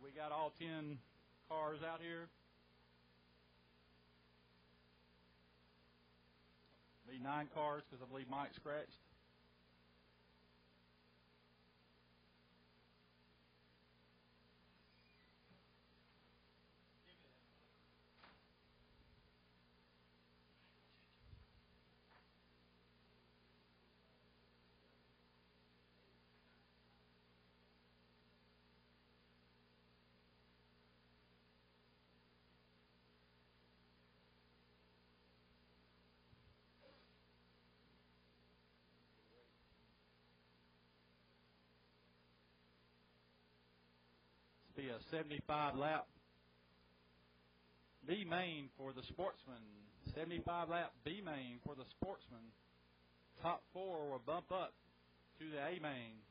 we got all 10 cars out here. Be 9 cars because I believe Mike scratched. Be a 75 lap B main for the Sportsman. 75 lap B main for the Sportsman. Top 4 will bump up to the A main.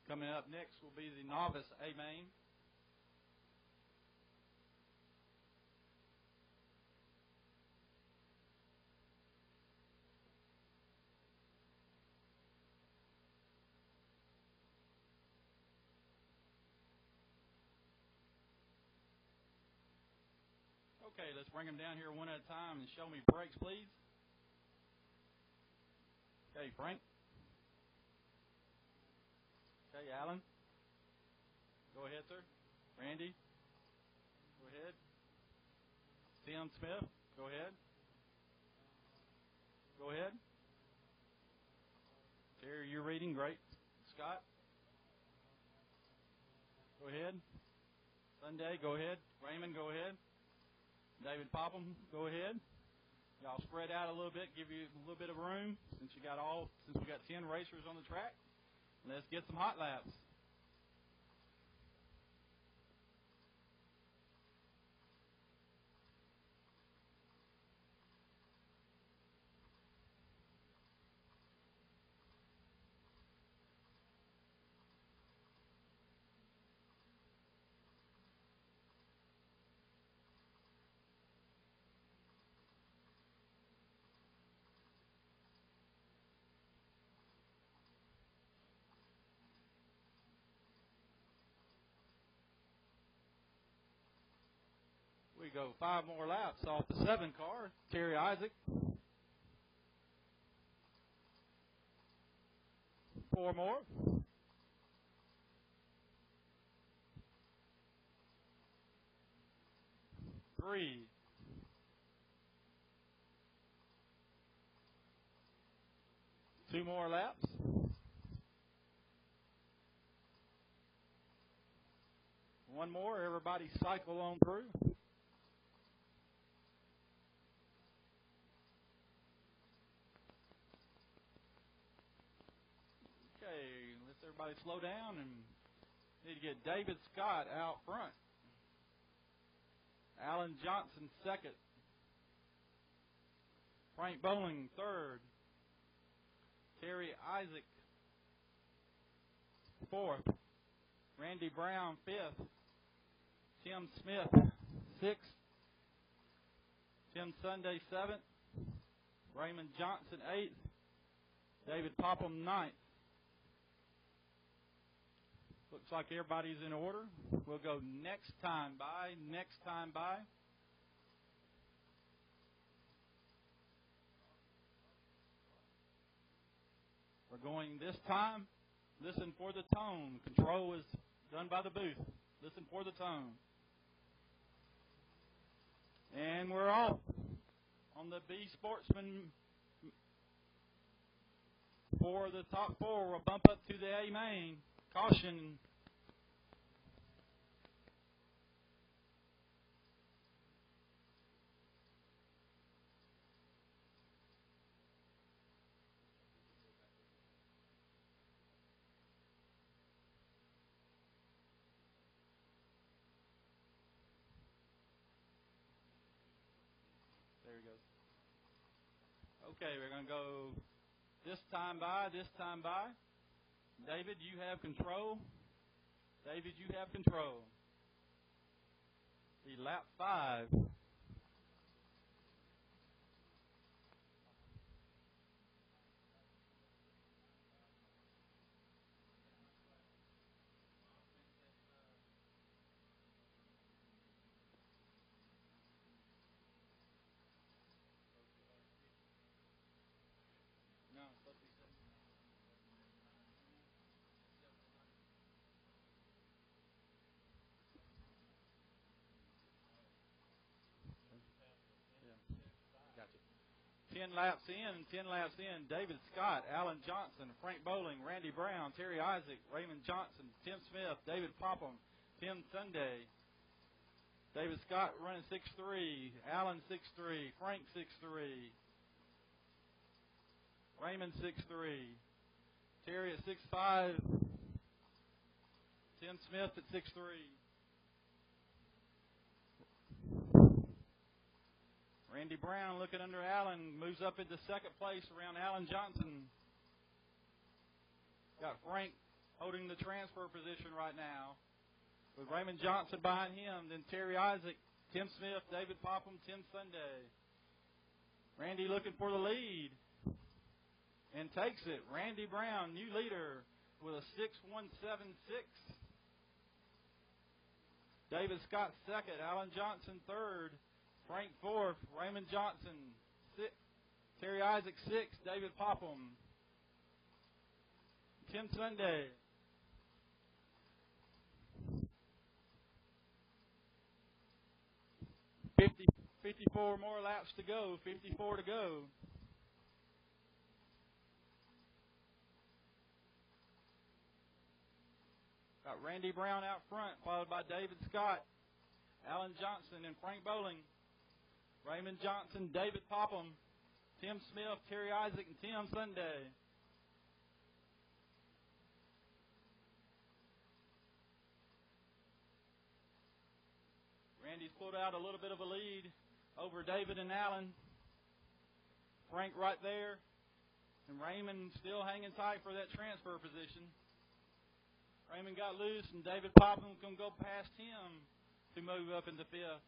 Coming up next will be the novice A main. Okay, let's bring them down here one at a time and show me brakes, please. Okay, Frank. Okay, Alan. Go ahead, sir. Randy. Go ahead. Tim Smith. Go ahead. Go ahead. Terry, you're reading. Great. Scott. Go ahead. Sunday, go ahead. Raymond, go ahead. David Popham, go ahead. Y'all spread out a little bit, give you a little bit of room since we got 10 racers on the track. Let's get some hot laps. We go 5 more laps off the 7 car. Terry Isaac. 4 more. 3. 2 more laps. 1 more. Everybody cycle on through. Okay, let's everybody slow down and need to get David Scott out front. Alan Johnson second. Frank Bowling third. Terry Isaac fourth. Randy Brown fifth. Tim Smith sixth. Tim Sunday seventh. Raymond Johnson eighth. David Popham ninth. Looks like everybody's in order. We'll go next time by, next time by. We're going this time. Listen for the tone. Control is done by the booth. Listen for the tone. And we're off on the B Sportsman. For the top 4, we'll bump up to the A main. Caution. There he goes. Okay, we're going to go this time by, this time by. David, you have control. David, you have control. The lap 5. 10 laps in, David Scott, Alan Johnson, Frank Bowling, Randy Brown, Terry Isaac, Raymond Johnson, Tim Smith, David Popham, Tim Sunday. David Scott running 6'3", Alan 6'3", Frank 6'3", Raymond 6'3", Terry at 6'5", Tim Smith at 6'3". Randy Brown looking under Allen, moves up into second place around Alan Johnson. Got Frank holding the transfer position right now, with Raymond Johnson behind him, then Terry Isaac, Tim Smith, David Popham, Tim Sunday. Randy looking for the lead and takes it. Randy Brown, new leader, with a 6.176. David Scott second, Alan Johnson third, Frank fourth, Raymond Johnson sixth, Terry Isaac sixth, David Popham, Tim Sunday. 54 more laps to go, 54 to go. Got Randy Brown out front, followed by David Scott, Alan Johnson, and Frank Bowling. Raymond Johnson, David Popham, Tim Smith, Terry Isaac, and Tim Sunday. Randy's pulled out a little bit of a lead over David and Alan. Frank right there, and Raymond still hanging tight for that transfer position. Raymond got loose, and David Popham can go past him to move up into fifth.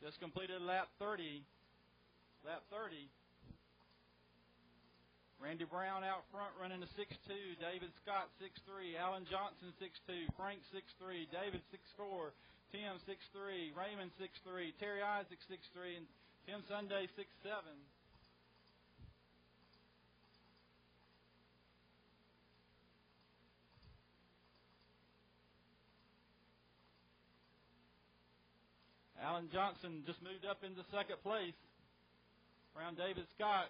Just completed lap 30. Lap 30. Randy Brown out front running a 6'2", David Scott 6'3", Alan Johnson 6'2", Frank 6'3", David 6'4", Tim 6'3", Raymond 6'3", Terry Isaac 6'3", and Tim Sunday 6'7". Alan Johnson just moved up into second place around David Scott.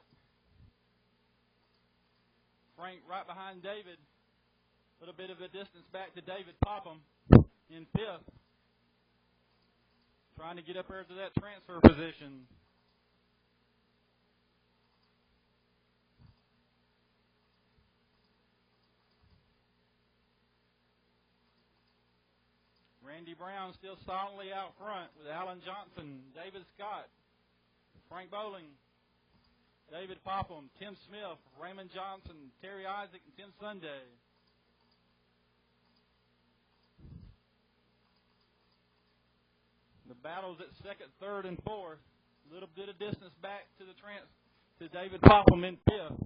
Frank right behind David. A little bit of a distance back to David Popham in fifth. Trying to get up there to that transfer position. Randy Brown still solidly out front with Alan Johnson, David Scott, Frank Bowling, David Popham, Tim Smith, Raymond Johnson, Terry Isaac, and Tim Sunday. The battle's at second, third, and fourth. A little bit of distance back to to David Popham in fifth.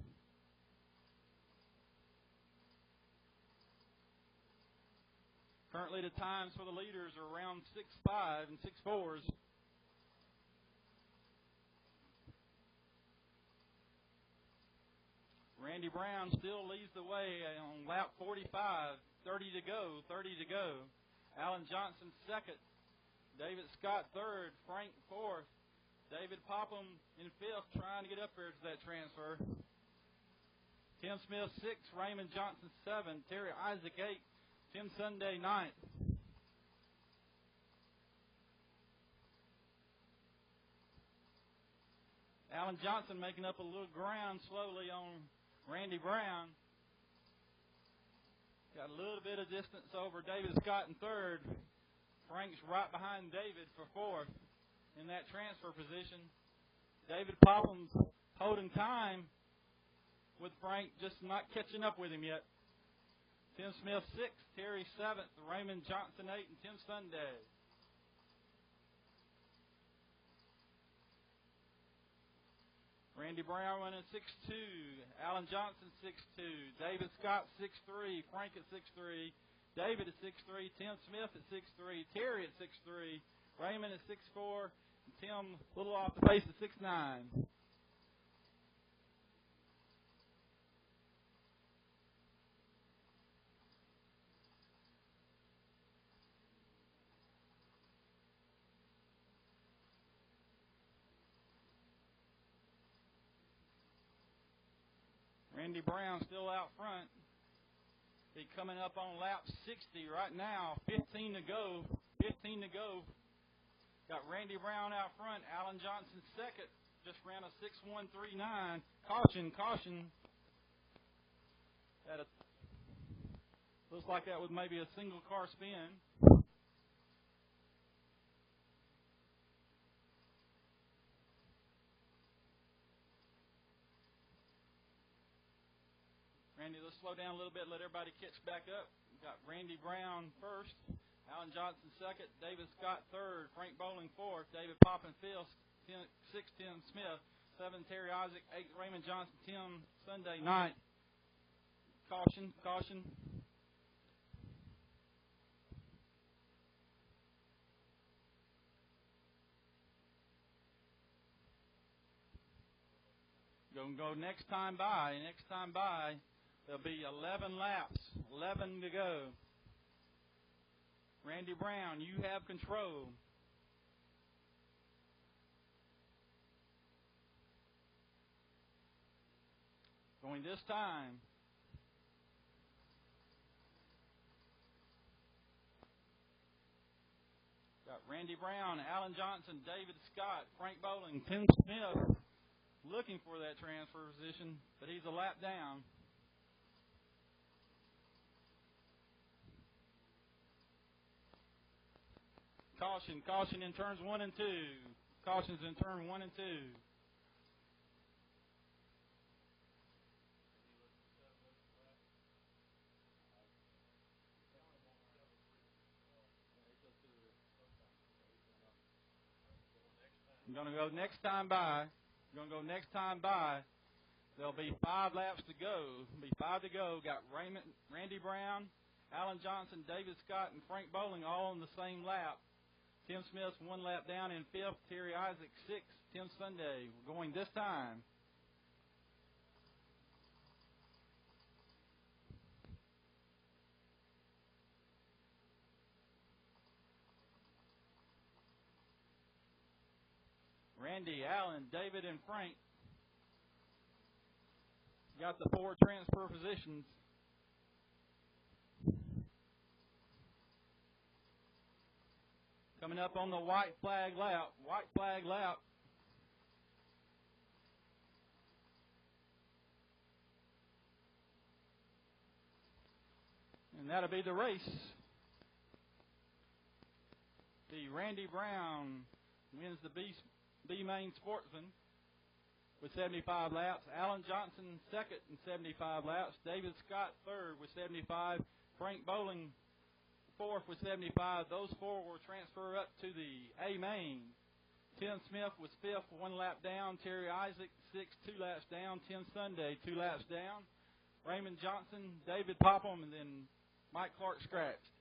Currently, the times for the leaders are around 6.5 and 6.4s. Randy Brown still leads the way on lap 45. 30 to go. Alan Johnson second. David Scott third. Frank fourth. David Popham in fifth, trying to get up there to that transfer. Tim Smith sixth. Raymond Johnson seventh. Terry Isaac eighth. Tim Sunday ninth. Alan Johnson making up a little ground slowly on Randy Brown. Got a little bit of distance over David Scott in third. Frank's right behind David for fourth in that transfer position. David Popham's holding time with Frank, just not catching up with him yet. Tim Smith 6th, Terry 7th, Raymond Johnson 8th, and Tim Sunday. Randy Brown running 6'2", Alan Johnson 6'2", David Scott 6'3", Frank at 6'3", David at 6'3", Tim Smith at 6'3", Terry at 6'3", Raymond at 6'4", and Tim a little off the pace at 6'9". Randy Brown still out front. Be coming up on lap 60 right now. 15 to go. 15 to go. Got Randy Brown out front. Alan Johnson second. Just ran a 6:139. Caution, caution. Looks like that was maybe a single car spin. Randy, let's slow down a little bit, let everybody catch back up. We've got Randy Brown first, Alan Johnson second, David Scott third, Frank Bowling fourth, David Poppin fifth, 6 Tim Smith, 7 Terry Isaac, 8 Raymond Johnson, Tim Sunday ninth. Caution, caution. Going to go next time by. Next time by, there'll be 11 laps, 11 to go. Randy Brown, you have control. Going this time. Got Randy Brown, Alan Johnson, David Scott, Frank Bowling, Tim Smith looking for that transfer position, but he's a lap down. Caution, caution in turns 1 and 2. Cautions in turn 1 and 2. I'm going to go next time by. Going to go next time by. There'll be 5 laps to go. There'll be 5 to go. Got Randy Brown, Alan Johnson, David Scott, and Frank Bowling all on the same lap. Tim Smith's 1 lap down in 5th. Terry Isaac 6th. Tim Sunday. We're going this time. Randy, Alan, David, and Frank got the 4 transfer positions. Coming up on the white flag lap. White flag lap. And that'll be the race. The Randy Brown wins the B-Main Sportsman with 75 laps. Alan Johnson second in 75 laps. David Scott third with 75. Frank Bowling fourth with 75. Those 4 will transfer up to the A-Main. Tim Smith was 5th, 1 lap down. Terry Isaac 6th, 2 laps down. Tim Sunday 2 laps down. Raymond Johnson, David Popham, and then Mike Clark scratched.